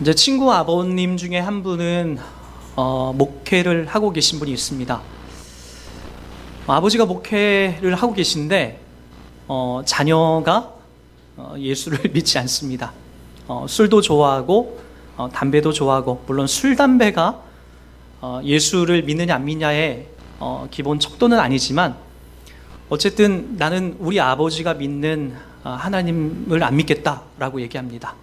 이제 친구 아버님 중에 한 분은 목회를 하고 계신 분이 있습니다. 아버지가 목회를 하고 계신데 자녀가 예수를 믿지 않습니다. 술도 좋아하고 담배도 좋아하고, 물론 술, 담배가 예수를 믿느냐 안 믿냐의 기본 척도는 아니지만, 어쨌든 나는 우리 아버지가 믿는 하나님을 안 믿겠다라고 얘기합니다.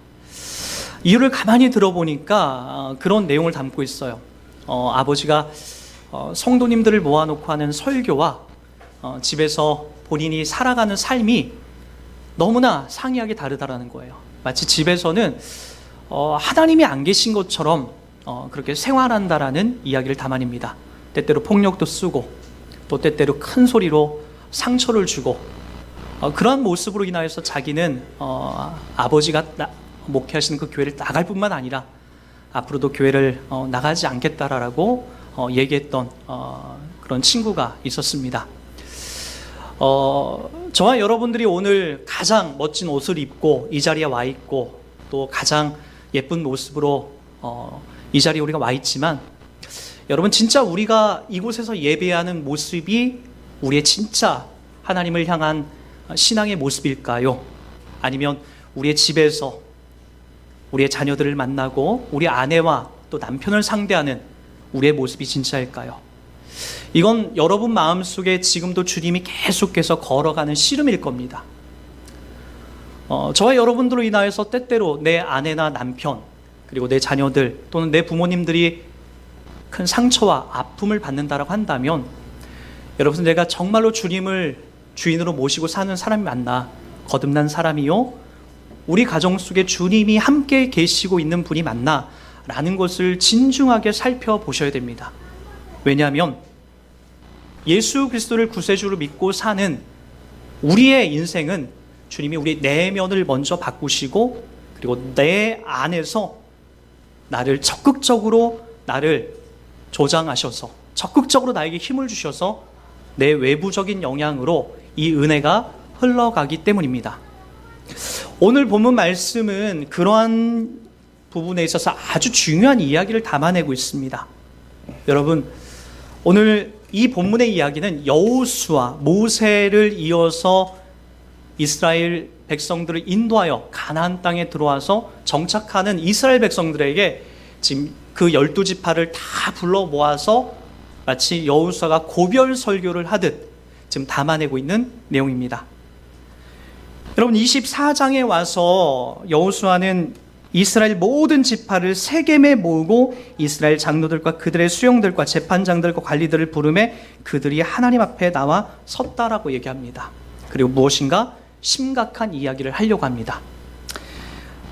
이유를 가만히 들어보니까 그런 내용을 담고 있어요. 아버지가 성도님들을 모아놓고 하는 설교와 집에서 본인이 살아가는 삶이 너무나 상이하게 다르다라는 거예요. 마치 집에서는 하나님이 안 계신 것처럼 그렇게 생활한다라는 이야기를 담아냅니다. 때때로 폭력도 쓰고, 또 때때로 큰 소리로 상처를 주고, 그러한 모습으로 인하여서 자기는 아버지가 목회하시는 그 교회를 나갈 뿐만 아니라 앞으로도 교회를 나가지 않겠다라고 얘기했던 그런 친구가 있었습니다. 저와 여러분들이 오늘 가장 멋진 옷을 입고 이 자리에 와 있고, 또 가장 예쁜 모습으로 이 자리에 우리가 와 있지만, 여러분, 진짜 우리가 이곳에서 예배하는 모습이 우리의 진짜 하나님을 향한 신앙의 모습일까요? 아니면 우리의 집에서 우리의 자녀들을 만나고 우리 아내와 또 남편을 상대하는 우리의 모습이 진짜일까요? 이건 여러분 마음속에 지금도 주님이 계속해서 걸어가는 씨름일 겁니다. 저와 여러분들로 인하여서 때때로 내 아내나 남편, 그리고 내 자녀들 또는 내 부모님들이 큰 상처와 아픔을 받는다라고 한다면, 여러분, 내가 정말로 주님을 주인으로 모시고 사는 사람이 맞나? 거듭난 사람이요? 우리 가정 속에 주님이 함께 계시고 있는 분이 맞나? 라는 것을 진중하게 살펴보셔야 됩니다. 왜냐하면 예수 그리스도를 구세주로 믿고 사는 우리의 인생은 주님이 우리 내면을 먼저 바꾸시고, 그리고 내 안에서 나를 적극적으로 나를 조장하셔서, 적극적으로 나에게 힘을 주셔서 내 외부적인 영향으로 이 은혜가 흘러가기 때문입니다. 오늘 본문 말씀은 그러한 부분에 있어서 아주 중요한 이야기를 담아내고 있습니다. 여러분, 오늘 이 본문의 이야기는 여호수아, 모세를 이어서 이스라엘 백성들을 인도하여 가나안 땅에 들어와서 정착하는 이스라엘 백성들에게 지금 그 12지파를 다 불러 모아서 마치 여호수아가 고별 설교를 하듯 지금 담아내고 있는 내용입니다. 여러분, 24장에 와서 여호수아는 이스라엘 모든 지파를 세겜에 모으고 이스라엘 장로들과 그들의 수령들과 재판장들과 관리들을 부르매 그들이 하나님 앞에 나와 섰다라고 얘기합니다. 그리고 무엇인가 심각한 이야기를 하려고 합니다.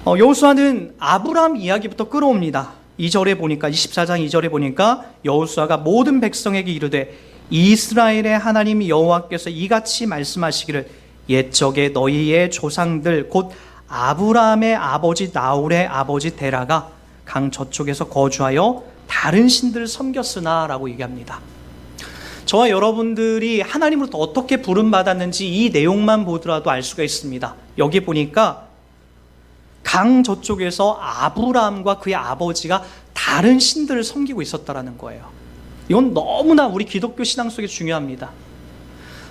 여호수아는 아브라함 이야기부터 끌어옵니다. 2절에 보니까, 24장 2절에 보니까 여호수아가 모든 백성에게 이르되 이스라엘의 하나님 여호와께서 이같이 말씀하시기를 옛적에 너희의 조상들 곧 아브라함의 아버지 나홀의 아버지 데라가 강 저쪽에서 거주하여 다른 신들을 섬겼으나 라고 얘기합니다. 저와 여러분들이 하나님으로부터 어떻게 부름받았는지 이 내용만 보더라도 알 수가 있습니다. 여기 보니까 강 저쪽에서 아브라함과 그의 아버지가 다른 신들을 섬기고 있었다는 거예요. 이건 너무나 우리 기독교 신앙 속에 중요합니다.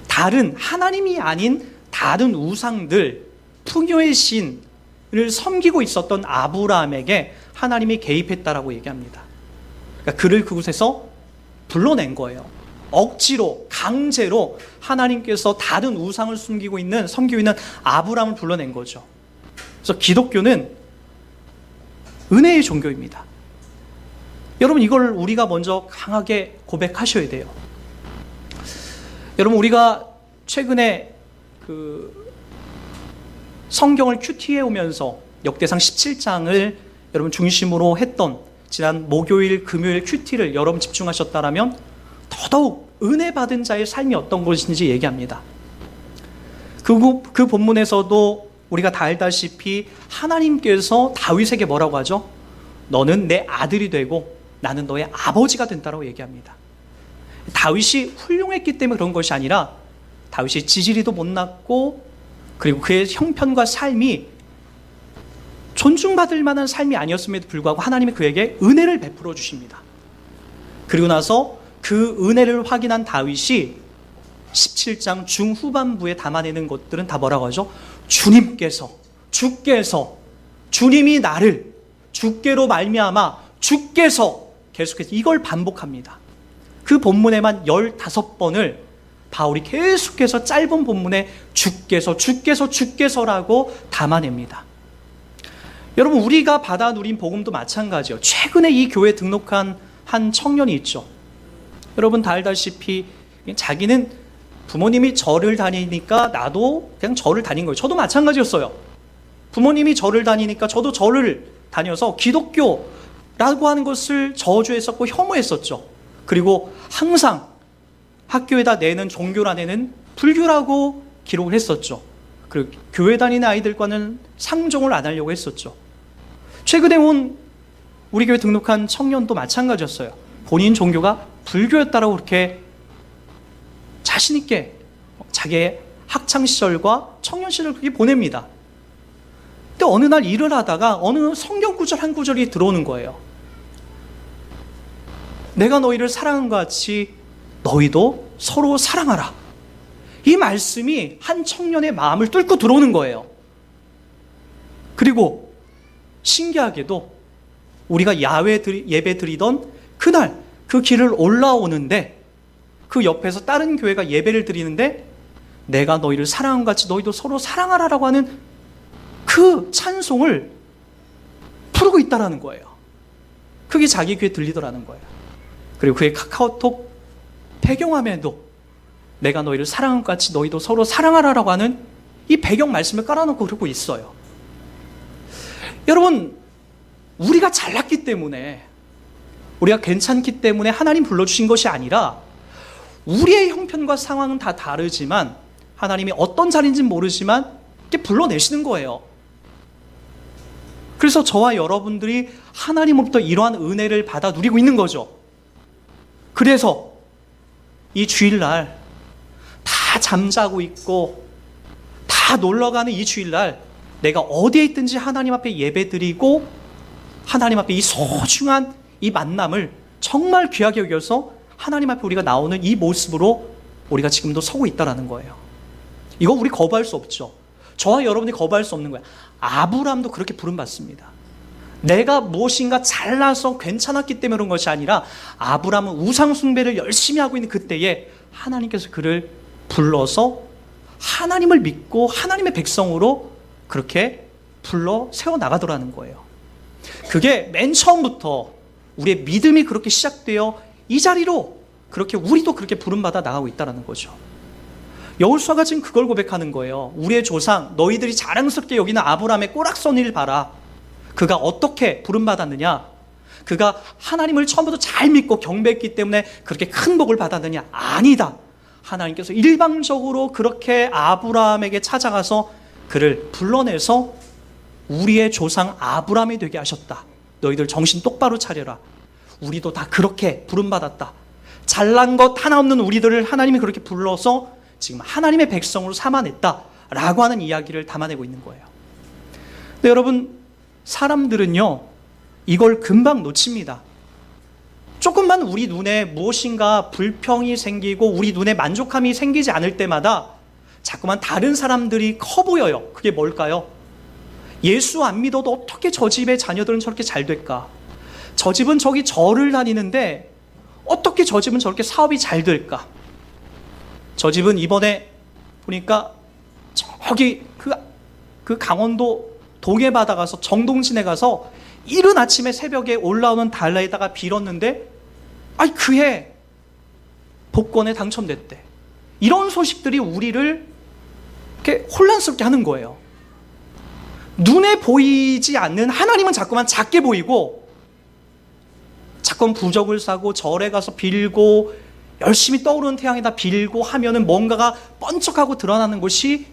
다른, 하나님이 아닌 다른 우상들, 풍요의 신을 섬기고 있었던 아브라함에게 하나님이 개입했다라고 얘기합니다. 그러니까 그를 그곳에서 불러낸 거예요. 억지로, 강제로 하나님께서 다른 우상을 섬기고 있는 아브라함을 불러낸 거죠. 그래서 기독교는 은혜의 종교입니다. 여러분, 이걸 우리가 먼저 강하게 고백하셔야 돼요. 여러분, 우리가 최근에 성경을 큐티해 오면서 역대상 17장을 여러분 중심으로 했던 지난 목요일, 금요일 큐티를 여러분 집중하셨다면 더더욱 은혜 받은 자의 삶이 어떤 것인지 얘기합니다. 그 본문에서도 우리가 다 알다시피 하나님께서 다윗에게 뭐라고 하죠? 너는 내 아들이 되고 나는 너의 아버지가 된다라고 얘기합니다. 다윗이 훌륭했기 때문에 그런 것이 아니라 다윗이 지지리도 못났고, 그리고 그의 형편과 삶이 존중받을 만한 삶이 아니었음에도 불구하고 하나님이 그에게 은혜를 베풀어 주십니다. 그리고 나서 그 은혜를 확인한 다윗이 17장 중후반부에 담아내는 것들은 다 뭐라고 하죠? 주께서 주님이 나를 주께로 말미암아 주께서 계속해서 이걸 반복합니다. 그 본문에만 15번을 바울이 계속해서 짧은 본문에 주께서라고 담아냅니다. 여러분, 우리가 받아 누린 복음도 마찬가지예요. 최근에 이 교회에 등록한 한 청년이 있죠. 여러분 다 알다시피 자기는 부모님이 절을 다니니까 나도 그냥 절을 다닌 거예요. 저도 마찬가지였어요. 부모님이 절을 다니니까 저도 절을 다녀서 기독교라고 하는 것을 저주했었고 혐오했었죠. 그리고 항상 학교에다 내는 종교란에는 불교라고 기록을 했었죠. 그리고 교회 다니는 아이들과는 상종을 안 하려고 했었죠. 최근에 온 우리 교회 등록한 청년도 마찬가지였어요. 본인 종교가 불교였다라고 그렇게 자신 있게 자기의 학창 시절과 청년 시절을 그렇게 보냅니다. 근데 어느 날 일을 하다가 어느 성경 구절 한 구절이 들어오는 거예요. 내가 너희를 사랑한 것 같이 너희도 서로 사랑하라. 이 말씀이 한 청년의 마음을 뚫고 들어오는 거예요. 그리고 신기하게도 우리가 야외 예배 드리던 그날 그 길을 올라오는데 그 옆에서 다른 교회가 예배를 드리는데 내가 너희를 사랑한 것 같이 너희도 서로 사랑하라라고 하는 그 찬송을 부르고 있다라는 거예요. 그게 자기 귀에 들리더라는 거예요. 그리고 그의 카카오톡 배경화면에도 내가 너희를 사랑한 것 같이 너희도 서로 사랑하라라고 하는 이 배경 말씀을 깔아놓고 그러고 있어요. 여러분, 우리가 잘났기 때문에, 우리가 괜찮기 때문에 하나님 불러주신 것이 아니라 우리의 형편과 상황은 다 다르지만 하나님이 어떤 자리인지는 모르지만 이렇게 불러내시는 거예요. 그래서 저와 여러분들이 하나님으로부터 이러한 은혜를 받아 누리고 있는 거죠. 그래서 이 주일날 다 잠자고 있고 다 놀러가는 이 주일날 내가 어디에 있든지 하나님 앞에 예배드리고 하나님 앞에 이 소중한 이 만남을 정말 귀하게 여겨서 하나님 앞에 우리가 나오는 이 모습으로 우리가 지금도 서고 있다는 거예요. 이거 우리 거부할 수 없죠. 저와 여러분이 거부할 수 없는 거예요. 아브라함도 그렇게 부름받습니다. 내가 무엇인가 잘나서 괜찮았기 때문에 그런 것이 아니라 아브라함은 우상 숭배를 열심히 하고 있는 그때에 하나님께서 그를 불러서 하나님을 믿고 하나님의 백성으로 그렇게 불러 세워나가더라는 거예요. 그게 맨 처음부터 우리의 믿음이 그렇게 시작되어 이 자리로 그렇게 우리도 그렇게 부름받아 나가고 있다는 거죠. 여호수아가 지금 그걸 고백하는 거예요. 우리의 조상 너희들이 자랑스럽게 여기는 아브라함의 꼬락서니를 봐라. 그가 어떻게 부름받았느냐? 그가 하나님을 처음부터 잘 믿고 경배했기 때문에 그렇게 큰 복을 받았느냐? 아니다. 하나님께서 일방적으로 그렇게 아브라함에게 찾아가서 그를 불러내서 우리의 조상 아브라함이 되게 하셨다. 너희들 정신 똑바로 차려라. 우리도 다 그렇게 부름받았다. 잘난 것 하나 없는 우리들을 하나님이 그렇게 불러서 지금 하나님의 백성으로 삼아냈다라고 하는 이야기를 담아내고 있는 거예요. 근데 여러분, 사람들은요 이걸 금방 놓칩니다. 조금만 우리 눈에 무엇인가 불평이 생기고 우리 눈에 만족함이 생기지 않을 때마다 자꾸만 다른 사람들이 커 보여요. 그게 뭘까요? 예수 안 믿어도 어떻게 저 집의 자녀들은 저렇게 잘 될까? 저 집은 저기 절을 다니는데 어떻게 저 집은 저렇게 사업이 잘 될까? 저 집은 이번에 보니까 저기 그 강원도 동해바다 가서 정동진에 가서 이른 아침에 새벽에 올라오는 달러에다가 빌었는데 그해 복권에 당첨됐대. 이런 소식들이 우리를 이렇게 혼란스럽게 하는 거예요. 눈에 보이지 않는 하나님은 자꾸만 작게 보이고 자꾸만 부적을 사고 절에 가서 빌고 열심히 떠오르는 태양에다 빌고 하면은 뭔가가 번쩍하고 드러나는 것이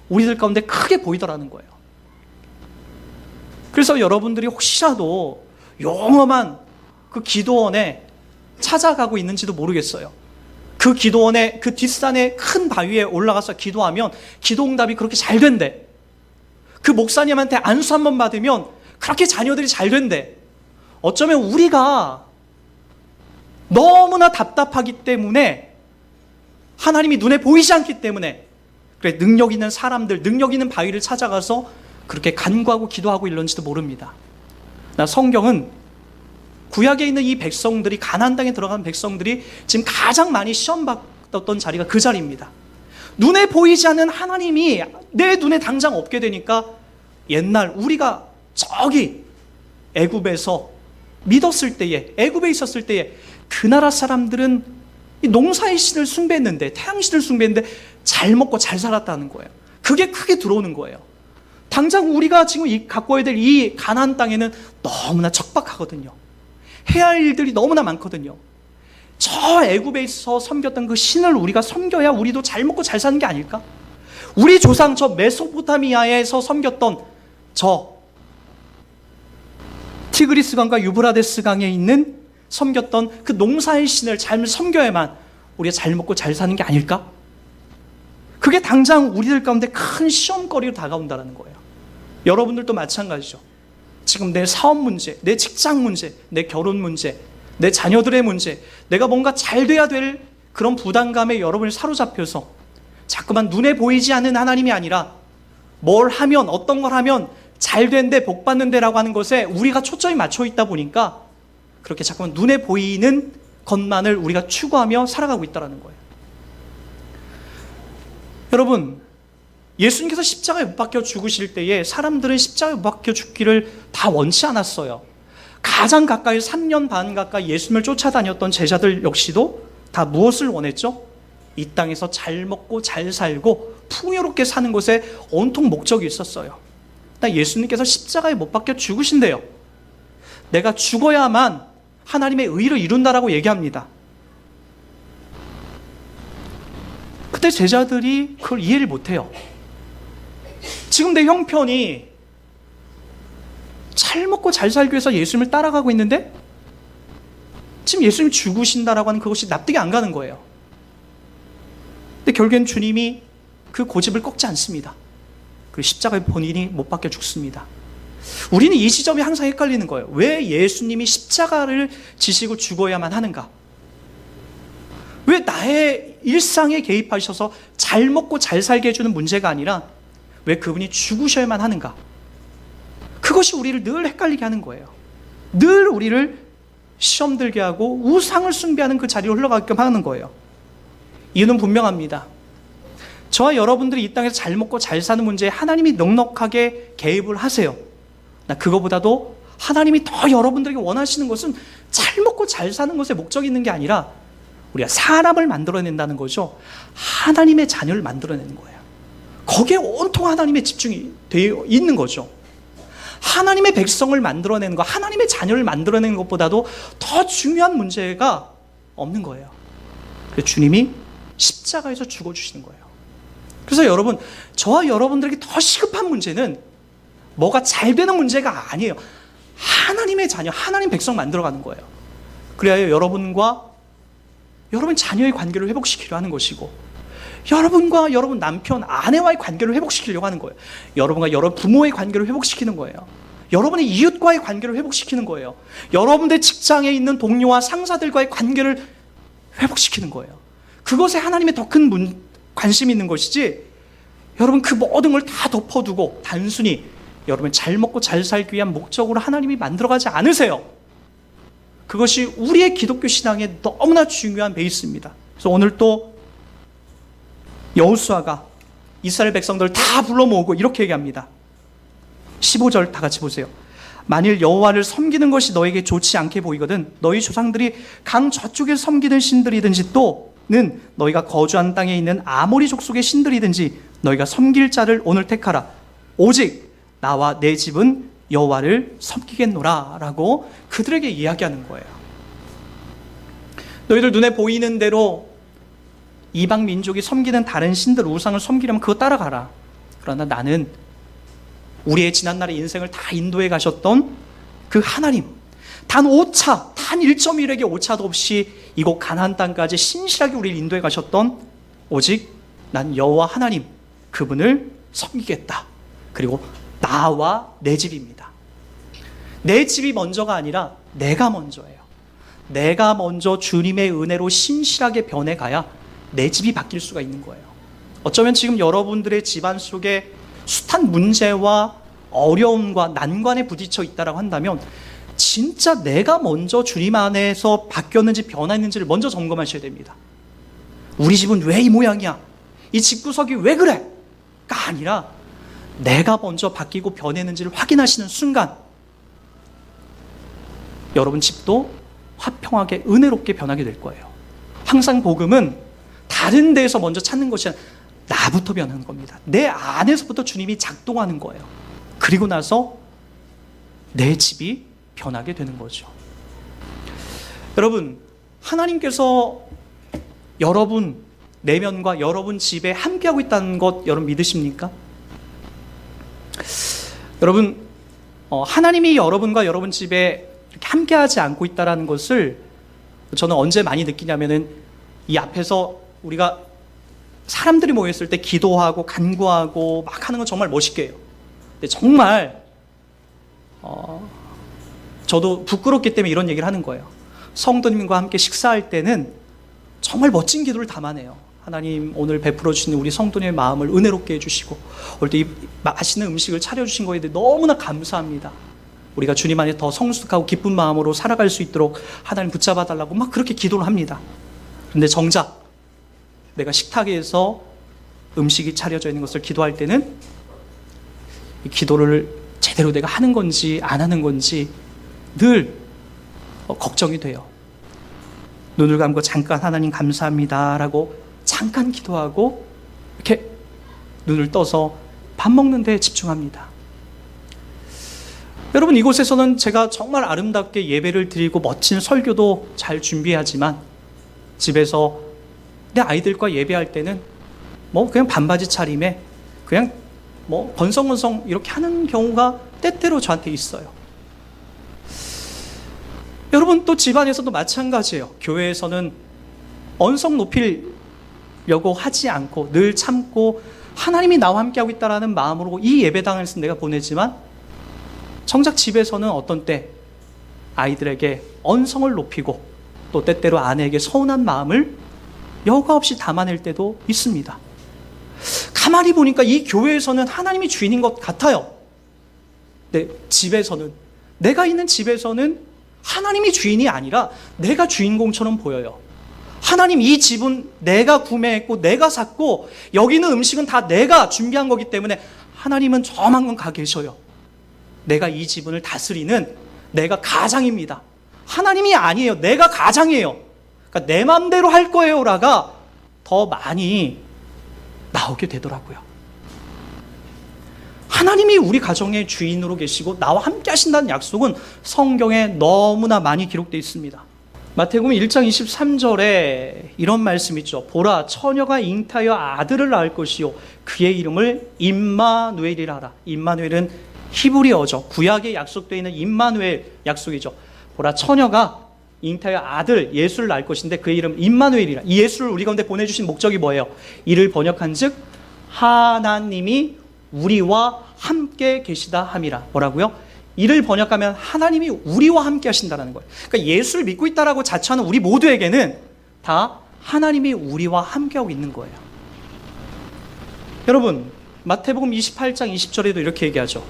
우리들 가운데 크게 보이더라는 거예요. 그래서 여러분들이 혹시라도 용엄한 그 기도원에 찾아가고 있는지도 모르겠어요. 그 기도원에 그 뒷산의 큰 바위에 올라가서 기도하면 기도 응답이 그렇게 잘 된대. 그 그 목사님한테 안수 한번 받으면 그렇게 자녀들이 잘 된대. 어쩌면 우리가 너무나 답답하기 때문에, 하나님이 눈에 보이지 않기 때문에 그래 능력 있는 사람들, 능력 있는 바위를 찾아가서 그렇게 간구하고 기도하고 이런지도 모릅니다. 나 성경은 구약에 있는 이 백성들이, 가나안 땅에 들어간 백성들이 지금 가장 많이 시험받았던 자리가 그 자리입니다. 눈에 보이지 않는 하나님이 내 눈에 당장 없게 되니까, 옛날 우리가 저기 애굽에서 믿었을 때에, 애굽에 있었을 때에 그 나라 사람들은 이 농사의 신을 숭배했는데, 태양신을 숭배했는데 잘 먹고 잘 살았다는 거예요. 그게 크게 들어오는 거예요. 당장 우리가 지금 갖고 와야 될 이 가나안 땅에는 너무나 척박하거든요. 해야 할 일들이 너무나 많거든요. 저 애굽에서 섬겼던 그 신을 우리가 섬겨야 우리도 잘 먹고 잘 사는 게 아닐까? 우리 조상 저 메소포타미아에서 섬겼던 저 티그리스 강과 유브라데스 강에 있는 섬겼던 그 농사의 신을 잘 섬겨야만 우리가 잘 먹고 잘 사는 게 아닐까? 그게 당장 우리들 가운데 큰 시험거리로 다가온다는 거예요. 여러분들도 마찬가지죠. 지금 내 사업 문제, 내 직장 문제, 내 결혼 문제, 내 자녀들의 문제, 내가 뭔가 잘 돼야 될 그런 부담감에 여러분이 사로잡혀서 자꾸만 눈에 보이지 않는 하나님이 아니라 뭘 하면, 어떤 걸 하면 잘 된대, 복 받는데라고 하는 것에 우리가 초점이 맞춰 있다 보니까 그렇게 자꾸만 눈에 보이는 것만을 우리가 추구하며 살아가고 있다는 거예요. 여러분, 예수님께서 십자가에 못 박혀 죽으실 때에 사람들은 십자가에 못 박혀 죽기를 다 원치 않았어요. 가장 가까이 3년 반 가까이 예수님을 쫓아다녔던 제자들 역시도 다 무엇을 원했죠? 이 땅에서 잘 먹고 잘 살고 풍요롭게 사는 것에 온통 목적이 있었어요. 예수님께서 십자가에 못 박혀 죽으신대요. 내가 죽어야만 하나님의 의를 이룬다라고 얘기합니다. 그때 제자들이 그걸 이해를 못해요. 지금 내 형편이 잘 먹고 잘 살기 위해서 예수님을 따라가고 있는데 지금 예수님이 죽으신다라고 하는 그것이 납득이 안 가는 거예요. 근데 결국엔 주님이 그 고집을 꺾지 않습니다. 그 십자가에 본인이 못 박혀 죽습니다. 우리는 이 지점이 항상 헷갈리는 거예요. 왜 예수님이 십자가를 지시고 죽어야만 하는가? 왜 나의 일상에 개입하셔서 잘 먹고 잘 살게 해주는 문제가 아니라 왜 그분이 죽으셔야만 하는가? 그것이 우리를 늘 헷갈리게 하는 거예요. 늘 우리를 시험 들게 하고 우상을 숭배하는 그 자리로 흘러가게끔 하는 거예요. 이유는 분명합니다. 저와 여러분들이 이 땅에서 잘 먹고 잘 사는 문제에 하나님이 넉넉하게 개입을 하세요. 그거보다도 하나님이 더 여러분들에게 원하시는 것은 잘 먹고 잘 사는 것에 목적이 있는 게 아니라 우리가 사람을 만들어낸다는 거죠. 하나님의 자녀를 만들어내는 거예요. 거기에 온통 하나님의 집중이 되어 있는 거죠. 하나님의 백성을 만들어내는 것, 하나님의 자녀를 만들어내는 것보다도 더 중요한 문제가 없는 거예요. 그래서 주님이 십자가에서 죽어주시는 거예요. 그래서 여러분, 저와 여러분들에게 더 시급한 문제는 뭐가 잘 되는 문제가 아니에요. 하나님의 자녀, 하나님 백성 만들어가는 거예요. 그래야 여러분과 여러분 자녀의 관계를 회복시키려 하는 것이고, 여러분과 여러분 남편, 아내와의 관계를 회복시키려고 하는 거예요. 여러분과 여러분 부모의 관계를 회복시키는 거예요. 여러분의 이웃과의 관계를 회복시키는 거예요. 여러분의 직장에 있는 동료와 상사들과의 관계를 회복시키는 거예요. 그것에 하나님의 더 큰 관심이 있는 것이지, 여러분 그 모든 걸 다 덮어두고 단순히 여러분 잘 먹고 잘 살기 위한 목적으로 하나님이 만들어가지 않으세요. 그것이 우리의 기독교 신앙의 너무나 중요한 베이스입니다. 그래서 오늘 또 여호수아가 이스라엘 백성들을 다 불러 모으고 이렇게 얘기합니다. 15절 다 같이 보세요. 만일 여호와를 섬기는 것이 너에게 좋지 않게 보이거든 너희 조상들이 강 저쪽에 섬기는 신들이든지 또는 너희가 거주한 땅에 있는 아모리 족속의 신들이든지 너희가 섬길 자를 오늘 택하라. 오직 나와 내 집은 여호와를 섬기겠노라 라고 그들에게 이야기하는 거예요. 너희들 눈에 보이는 대로 이방 민족이 섬기는 다른 신들, 우상을 섬기려면 그거 따라가라. 그러나 나는 우리의 지난날의 인생을 다 인도해 가셨던 그 하나님, 단 1.1에게 오차도 없이 이곳 가나안 땅까지 신실하게 우리를 인도해 가셨던 오직 난 여호와 하나님, 그분을 섬기겠다. 그리고 나와 내 집입니다. 내 집이 먼저가 아니라 내가 먼저예요. 내가 먼저 주님의 은혜로 신실하게 변해가야 내 집이 바뀔 수가 있는 거예요. 어쩌면 지금 여러분들의 집안 속에 숱한 문제와 어려움과 난관에 부딪혀 있다고 한다면 진짜 내가 먼저 주님 안에서 바뀌었는지 변했는지를 먼저 점검하셔야 됩니다. 우리 집은 왜 이 모양이야? 이 집구석이 왜 그래? 가 아니라 내가 먼저 바뀌고 변했는지를 확인하시는 순간 여러분 집도 화평하게 은혜롭게 변하게 될 거예요. 항상 복음은 다른 데에서 먼저 찾는 것이 아니라 나부터 변하는 겁니다. 내 안에서부터 주님이 작동하는 거예요. 그리고 나서 내 집이 변하게 되는 거죠. 여러분, 하나님께서 여러분 내면과 여러분 집에 함께하고 있다는 것 여러분 믿으십니까? 여러분, 하나님이 여러분과 여러분 집에 이렇게 함께하지 않고 있다는 것을 저는 언제 많이 느끼냐면은 이 앞에서 우리가 사람들이 모였을 때 기도하고 간구하고 막 하는 건 정말 멋있게 해요. 근데 정말 저도 부끄럽기 때문에 이런 얘기를 하는 거예요. 성도님과 함께 식사할 때는 정말 멋진 기도를 담아내요. 하나님 오늘 베풀어 주시는 우리 성도님의 마음을 은혜롭게 해주시고 오늘 또 이 맛있는 음식을 차려주신 거에 대해 너무나 감사합니다. 우리가 주님 안에 더 성숙하고 기쁜 마음으로 살아갈 수 있도록 하나님 붙잡아 달라고 막 그렇게 기도를 합니다. 그런데 정작 내가 식탁에서 음식이 차려져 있는 것을 기도할 때는 이 기도를 제대로 내가 하는 건지 안 하는 건지 늘 걱정이 돼요. 눈을 감고 잠깐 하나님 감사합니다 라고 잠깐 기도하고 이렇게 눈을 떠서 밥 먹는 데 집중합니다. 여러분, 이곳에서는 제가 정말 아름답게 예배를 드리고 멋진 설교도 잘 준비하지만 집에서 내 아이들과 예배할 때는 그냥 반바지 차림에 그냥 건성건성 이렇게 하는 경우가 때때로 저한테 있어요. 여러분, 또 집안에서도 마찬가지예요. 교회에서는 언성 높이려고 하지 않고 늘 참고 하나님이 나와 함께하고 있다는 마음으로 이 예배당에서 내가 보내지만 정작 집에서는 어떤 때 아이들에게 언성을 높이고 또 때때로 아내에게 서운한 마음을 여과 없이 담아낼 때도 있습니다. 가만히 보니까 이 교회에서는 하나님이 주인인 것 같아요. 근데 집에서는, 내가 있는 집에서는 하나님이 주인이 아니라 내가 주인공처럼 보여요. 하나님, 이 집은 내가 구매했고 내가 샀고 여기는 음식은 다 내가 준비한 거기 때문에 하나님은 저만 건 가 계셔요. 내가 이 지분을 다스리는 내가 가장입니다. 하나님이 아니에요. 내가 가장이에요. 그러니까 내 마음대로 할 거예요라가 더 많이 나오게 되더라고요. 하나님이 우리 가정의 주인으로 계시고 나와 함께 하신다는 약속은 성경에 너무나 많이 기록되어 있습니다. 마태복음 1장 23절에 이런 말씀이 있죠. 보라, 처녀가 잉타하여 아들을 낳을 것이요 그의 이름을 임마누엘이라 하라. 임마누엘은 히브리어죠. 구약에 약속되어 있는 임마누엘 약속이죠. 보라, 처녀가 잉타하여 아들 예수를 낳을 것인데 그의 이름 임마누엘이라. 이 예수를 우리 가운데 보내주신 목적이 뭐예요? 이를 번역한 즉 하나님이 우리와 함께 계시다 함이라. 뭐라고요? 이를 번역하면 하나님이 우리와 함께 하신다는 거예요. 그러니까 예수를 믿고 있다라고 자처하는 우리 모두에게는 다 하나님이 우리와 함께하고 있는 거예요. 여러분, 마태복음 28장 20절에도 이렇게 얘기하죠.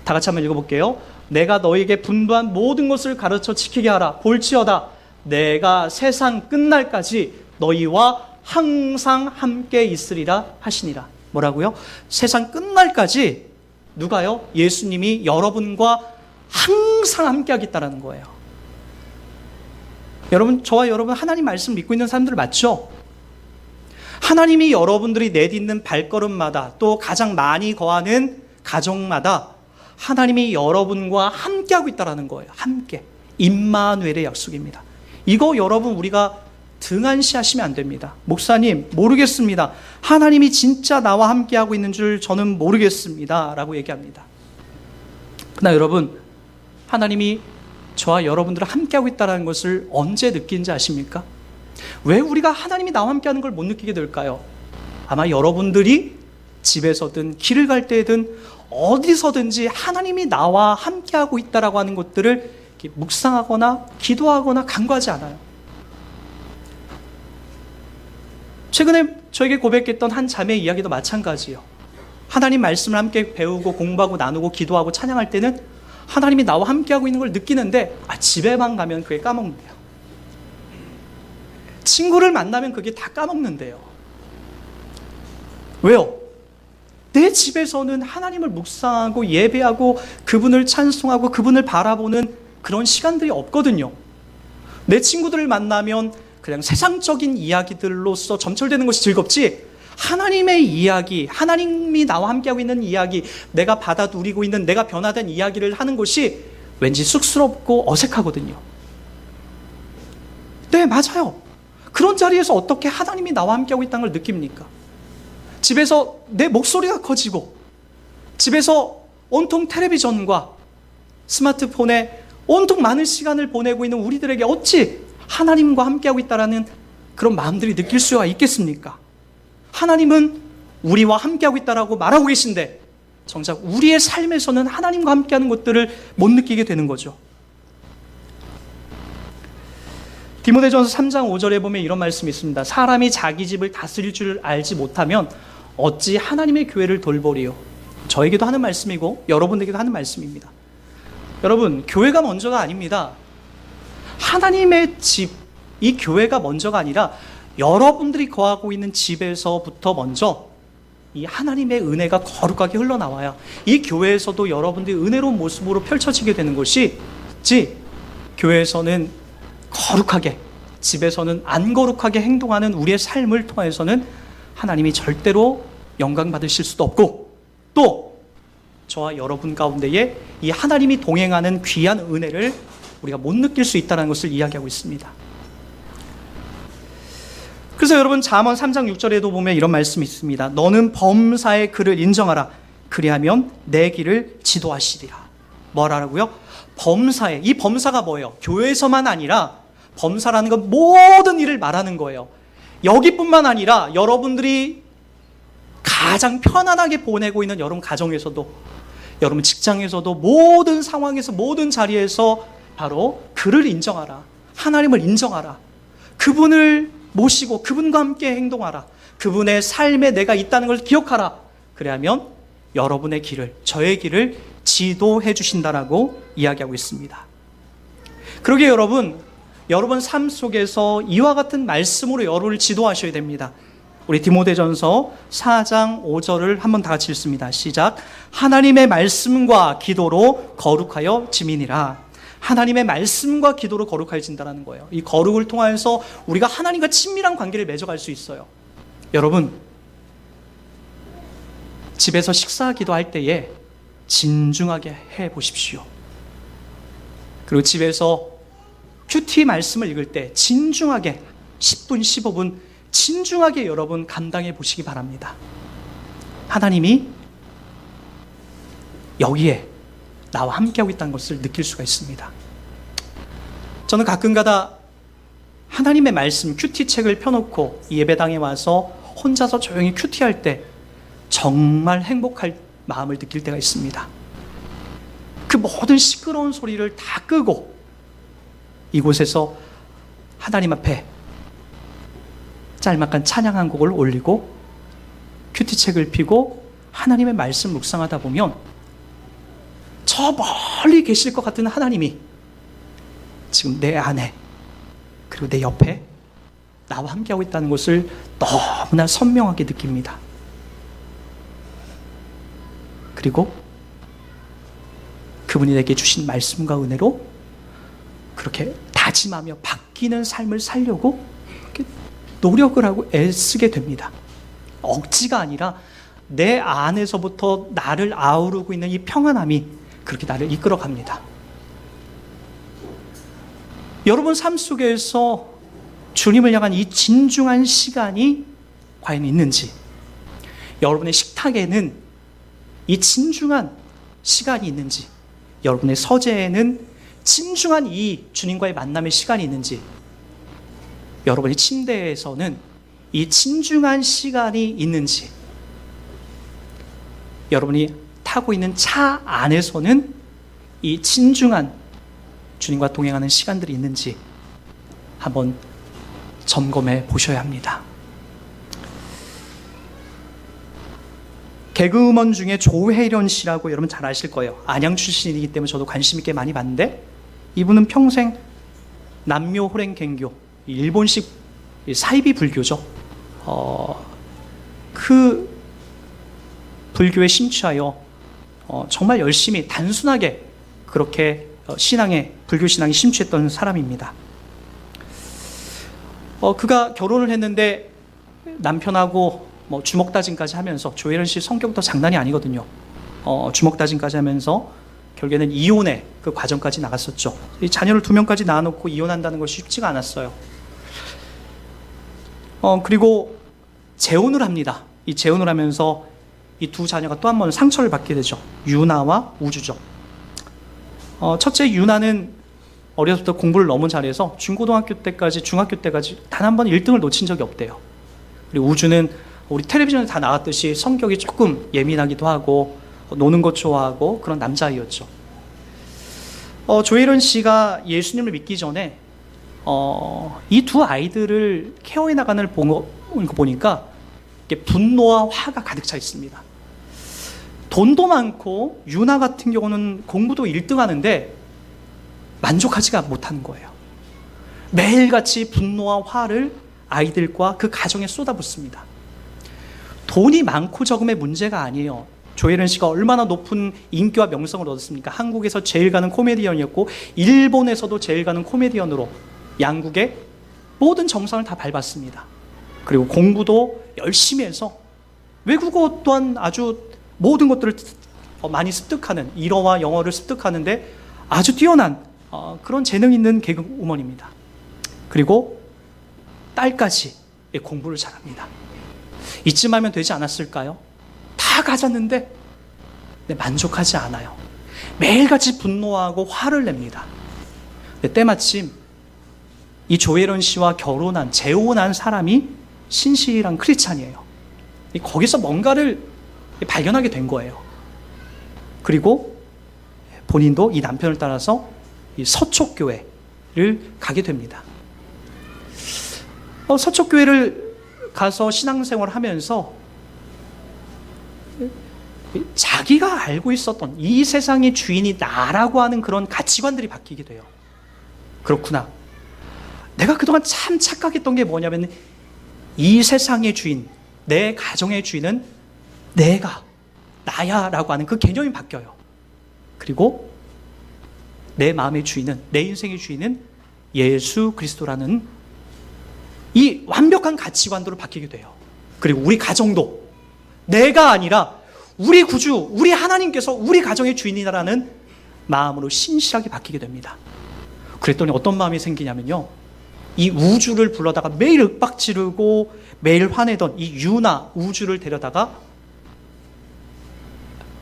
다 같이 한번 읽어볼게요. 내가 너에게 분부한 모든 것을 가르쳐 지키게 하라. 볼지어다 내가 세상 끝날까지 너희와 항상 함께 있으리라 하시니라. 뭐라고요? 세상 끝날까지 누가요? 예수님이 여러분과 항상 함께 하겠다라는 거예요. 여러분, 저와 여러분 하나님 말씀 믿고 있는 사람들 맞죠? 하나님이 여러분들이 내딛는 발걸음마다 또 가장 많이 거하는 가정마다 하나님이 여러분과 함께하고 있다는 거예요. 함께. 임마누엘의 약속입니다. 이거 여러분 우리가 등한시하시면 안 됩니다. 목사님, 모르겠습니다. 하나님이 진짜 나와 함께하고 있는 줄 저는 모르겠습니다 라고 얘기합니다. 그러나 여러분, 하나님이 저와 여러분들을 함께하고 있다는 것을 언제 느낀지 아십니까? 왜 우리가 하나님이 나와 함께하는 걸 못 느끼게 될까요? 아마 여러분들이 집에서든 길을 갈 때든 어디서든지 하나님이 나와 함께하고 있다라고 하는 것들을 묵상하거나 기도하거나 간구하지 않아요. 최근에 저에게 고백했던 한 자매의 이야기도 마찬가지예요. 하나님 말씀을 함께 배우고 공부하고 나누고 기도하고 찬양할 때는 하나님이 나와 함께하고 있는 걸 느끼는데 집에만 가면 그게 까먹는데요. 친구를 만나면 그게 다 까먹는데요. 왜요? 내 집에서는 하나님을 묵상하고 예배하고 그분을 찬송하고 그분을 바라보는 그런 시간들이 없거든요. 내 친구들을 만나면 그냥 세상적인 이야기들로서 점철되는 것이 즐겁지, 하나님의 이야기, 하나님이 나와 함께하고 있는 이야기, 내가 받아 누리고 있는 내가 변화된 이야기를 하는 것이 왠지 쑥스럽고 어색하거든요. 네, 맞아요. 그런 자리에서 어떻게 하나님이 나와 함께하고 있다는 걸 느낍니까? 집에서 내 목소리가 커지고, 집에서 온통 텔레비전과 스마트폰에 온통 많은 시간을 보내고 있는 우리들에게 어찌 하나님과 함께하고 있다는 그런 마음들이 느낄 수가 있겠습니까? 하나님은 우리와 함께하고 있다라고 말하고 계신데 정작 우리의 삶에서는 하나님과 함께하는 것들을 못 느끼게 되는 거죠. 디모데전서 3장 5절에 보면 이런 말씀이 있습니다. 사람이 자기 집을 다스릴 줄 알지 못하면 어찌 하나님의 교회를 돌보리요. 저에게도 하는 말씀이고 여러분에게도 하는 말씀입니다. 여러분, 교회가 먼저가 아닙니다. 하나님의 집, 이 교회가 먼저가 아니라 여러분들이 거하고 있는 집에서부터 먼저 이 하나님의 은혜가 거룩하게 흘러나와야 이 교회에서도 여러분들이 은혜로운 모습으로 펼쳐지게 되는 것이지, 교회에서는 거룩하게, 집에서는 안 거룩하게 행동하는 우리의 삶을 통해서는 하나님이 절대로 영광 받으실 수도 없고, 또 저와 여러분 가운데에 이 하나님이 동행하는 귀한 은혜를 우리가 못 느낄 수 있다는 것을 이야기하고 있습니다. 그래서 여러분, 잠언 3장 6절에도 보면 이런 말씀이 있습니다. 너는 범사의 그를 인정하라. 그리하면 내 길을 지도하시리라. 뭐라고요? 범사에, 이 범사가 뭐예요? 교회에서만 아니라 범사라는 건 모든 일을 말하는 거예요. 여기뿐만 아니라 여러분들이 가장 편안하게 보내고 있는 여러분 가정에서도, 여러분 직장에서도, 모든 상황에서, 모든 자리에서 바로 그를 인정하라. 하나님을 인정하라. 그분을 모시고 그분과 함께 행동하라. 그분의 삶에 내가 있다는 걸 기억하라. 그래야면 여러분의 길을, 저의 길을 지도해 주신다라고 이야기하고 있습니다. 그러기에 여러분 삶 속에서 이와 같은 말씀으로 여러분을 지도하셔야 됩니다. 우리 디모데전서 4장 5절을 한번 다 같이 읽습니다. 시작. 하나님의 말씀과 기도로 거룩하여 지민이라. 하나님의 말씀과 기도로 거룩해진다는 거예요. 이 거룩을 통해서 우리가 하나님과 친밀한 관계를 맺어갈 수 있어요. 여러분, 집에서 식사 기도할 때에 진중하게 해보십시오. 그리고 집에서 큐티 말씀을 읽을 때 진중하게 10분, 15분 진중하게 여러분 감당해 보시기 바랍니다. 하나님이 여기에 나와 함께하고 있다는 것을 느낄 수가 있습니다. 저는 가끔가다 하나님의 말씀 큐티 책을 펴놓고 예배당에 와서 혼자서 조용히 큐티할 때 정말 행복할 마음을 느낄 때가 있습니다. 그 모든 시끄러운 소리를 다 끄고 이곳에서 하나님 앞에 짤막한 찬양 한 곡을 올리고 큐티책을 펴고 하나님의 말씀 묵상하다 보면 저 멀리 계실 것 같은 하나님이 지금 내 안에 그리고 내 옆에 나와 함께하고 있다는 것을 너무나 선명하게 느낍니다. 그리고 그분이 내게 주신 말씀과 은혜로 그렇게 다짐하며 바뀌는 삶을 살려고 노력을 하고 애쓰게 됩니다. 억지가 아니라 내 안에서부터 나를 아우르고 있는 이 평안함이 그렇게 나를 이끌어 갑니다. 여러분 삶 속에서 주님을 향한 이 진중한 시간이 과연 있는지, 여러분의 식탁에는 이 진중한 시간이 있는지, 여러분의 서재에는 진중한 이 주님과의 만남의 시간이 있는지, 여러분의 침대에서는 이 진중한 시간이 있는지, 여러분이 타고 있는 차 안에서는 이 진중한 주님과 동행하는 시간들이 있는지 한번 점검해 보셔야 합니다. 개그우먼 중에 조혜련 씨라고 여러분 잘 아실 거예요. 안양 출신이기 때문에 저도 관심 있게 많이 봤는데, 이분은 평생 남묘 호랭갱교, 일본식 사이비 불교죠. 그 불교에 심취하여 정말 열심히 단순하게 그렇게 불교 신앙에 심취했던 사람입니다. 그가 결혼을 했는데 남편하고 주먹다짐까지 하면서, 조혜련 씨 성격도 장난이 아니거든요. 주먹다짐까지 하면서 결국에는 이혼의 그 과정까지 나갔었죠. 이 자녀를 2명까지 낳아놓고 이혼한다는 것이 쉽지가 않았어요. 그리고 재혼을 합니다. 이 재혼을 하면서 이 두 자녀가 또 한 번 상처를 받게 되죠. 유나와 우주죠. 첫째 유나는 어려서부터 공부를 너무 잘해서 중고등학교 때까지, 중학교 때까지 단 한 번 1등을 놓친 적이 없대요. 그리고 우주는 우리 텔레비전에 다 나왔듯이 성격이 조금 예민하기도 하고 노는 것 좋아하고 그런 남자아이였죠. 조혜련 씨가 예수님을 믿기 전에 이 두 아이들을 케어해 나가는 거 보니까 분노와 화가 가득 차 있습니다. 돈도 많고 유나 같은 경우는 공부도 1등 하는데 만족하지가 못하는 거예요. 매일같이 분노와 화를 아이들과 그 가정에 쏟아붓습니다. 돈이 많고 적음의 문제가 아니에요. 조혜련 씨가 얼마나 높은 인기와 명성을 얻었습니까? 한국에서 제일 가는 코미디언이었고 일본에서도 제일 가는 코미디언으로 양국의 모든 정상을 다 밟았습니다. 그리고 공부도 열심히 해서 외국어 또한 아주 모든 것들을 많이 습득하는, 일어와 영어를 습득하는데 아주 뛰어난 그런 재능 있는 개그우먼입니다. 그리고 딸까지 공부를 잘합니다. 이쯤 하면 되지 않았을까요? 다 가졌는데 만족하지 않아요. 매일같이 분노하고 화를 냅니다. 때마침 이 조혜련 씨와 재혼한 사람이 신실한 크리스찬이에요. 거기서 뭔가를 발견하게 된 거예요. 그리고 본인도 이 남편을 따라서 이 서촉교회를 가게 됩니다. 서촉교회를 가서 신앙생활을 하면서 자기가 알고 있었던 이 세상의 주인이 나라고 하는 그런 가치관들이 바뀌게 돼요. 그렇구나. 내가 그동안 참 착각했던 게 뭐냐면 이 세상의 주인, 내 가정의 주인은 나야 라고 하는 그 개념이 바뀌어요. 그리고 내 마음의 주인은, 내 인생의 주인은 예수 그리스도라는 이 완벽한 가치관으로 바뀌게 돼요. 그리고 우리 가정도 내가 아니라 우리 구주, 우리 하나님께서 우리 가정의 주인이라는 마음으로 신실하게 바뀌게 됩니다. 그랬더니 어떤 마음이 생기냐면요, 이 우주를 불러다가 매일 윽박지르고 매일 화내던 이 유나 우주를 데려다가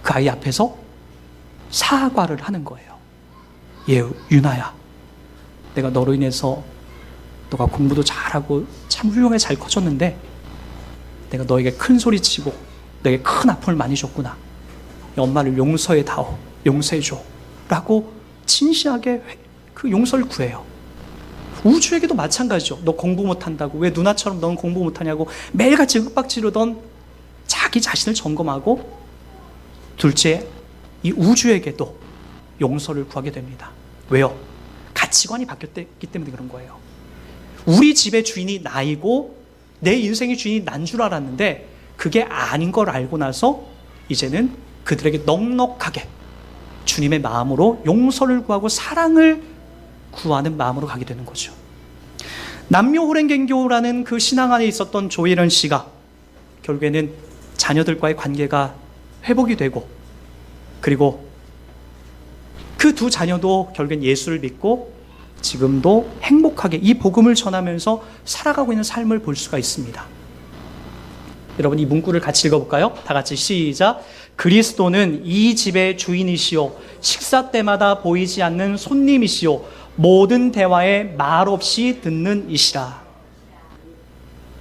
그 아이 앞에서 사과를 하는 거예요. 유나야, 내가 너로 인해서 너가 공부도 잘하고 참 훌륭하게 잘 커졌는데 내가 너에게 큰 소리치고 너에게 큰 아픔을 많이 줬구나. 엄마를 용서해다오, 용서해줘 라고 진실하게 그 용서를 구해요. 우주에게도 마찬가지죠. 너 공부 못한다고, 왜 누나처럼 넌 공부 못하냐고 매일같이 윽박지르던 자기 자신을 점검하고, 둘째, 이 우주에게도 용서를 구하게 됩니다. 왜요? 가치관이 바뀌었기 때문에 그런 거예요. 우리 집의 주인이 나이고 내 인생의 주인이 난 줄 알았는데 그게 아닌 걸 알고 나서 이제는 그들에게 넉넉하게 주님의 마음으로 용서를 구하고 사랑을 구하는 마음으로 가게 되는 거죠. 남묘 호랭갱교라는 그 신앙 안에 있었던 조혜련 씨가 결국에는 자녀들과의 관계가 회복이 되고, 그리고 그 두 자녀도 결국엔 예수를 믿고 지금도 행복하게 이 복음을 전하면서 살아가고 있는 삶을 볼 수가 있습니다. 여러분, 이 문구를 같이 읽어볼까요? 다 같이 시작. 그리스도는 이 집의 주인이시오, 식사 때마다 보이지 않는 손님이시오, 모든 대화에 말없이 듣는 이시라.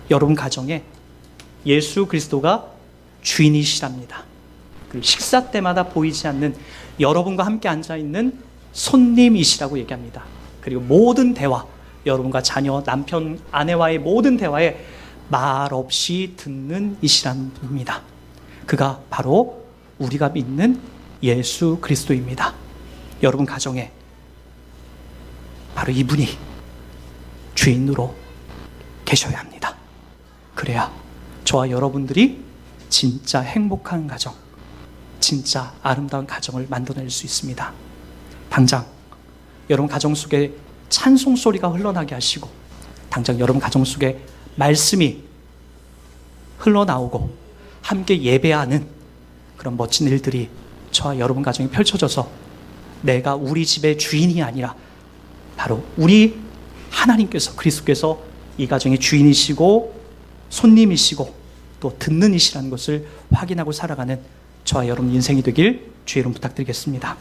여러분 가정에 예수 그리스도가 주인이시랍니다. 그리고 식사 때마다 보이지 않는 여러분과 함께 앉아있는 손님이시라고 얘기합니다. 그리고 모든 대화, 여러분과 자녀, 남편, 아내와의 모든 대화에 말 없이 듣는 이시라는 분입니다. 그가 바로 우리가 믿는 예수 그리스도입니다. 여러분 가정에 바로 이분이 주인으로 계셔야 합니다. 그래야 저와 여러분들이 진짜 행복한 가정, 진짜 아름다운 가정을 만들어낼 수 있습니다. 당장 여러분 가정 속에 찬송 소리가 흘러나게 하시고, 당장 여러분 가정 속에 말씀이 흘러나오고 함께 예배하는 그런 멋진 일들이 저와 여러분 가정에 펼쳐져서 내가 우리 집의 주인이 아니라 바로 우리 하나님께서, 그리스도께서 이 가정의 주인이시고 손님이시고 또 듣는 이시라는 것을 확인하고 살아가는 저와 여러분 인생이 되길 주의 이름 부탁드리겠습니다.